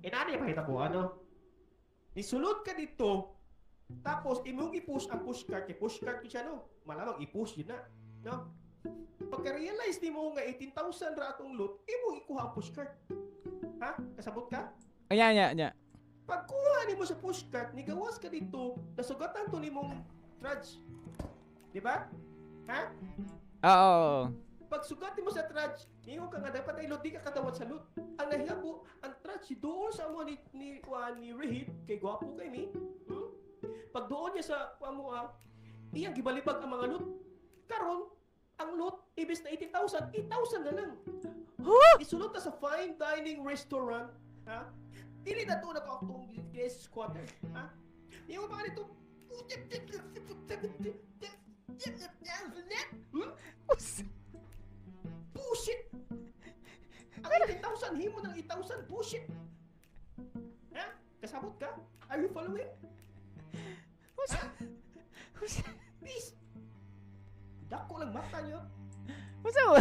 Inani pa kita po, ano? Nisulod ka dito, tapos imong i-push ang pushcart, i-pushcart ko siya, no? Malamang i-push yun na, no? Pagka-realize ni mo nga 18,000 ra atong loot, imong ikuha ang pushcart. Ha? Kasabot ka? Ayan, ayan, ayan. Pagkuha ni mo sa pushcart, nigawas ka dito, nasugatan to ni mong trudge. Di ba? Ha? Oo. Pag sugat mo sa trudge, ningon ka nga dapat ay loot, di ka katawat sa loot. Ang nahiyabo, ang trudge doon sa amo ni Rehid, kay gwapo kay mi. Pag doon niya sa amo iyang gibalibag ang mga loot. Karon, ang loot, ibis na 80,000, 8,000 na lang. Isulot na sa fine dining restaurant, ha? Dili na to na ko akong guest squatter, ha? Ningon pa ka nito, bullshit! Ang 18,000, himo ng 8,000, bullshit! Ha? Kasabot ka? Are you following? Ha? Please! Dako lang mata nyo. Masa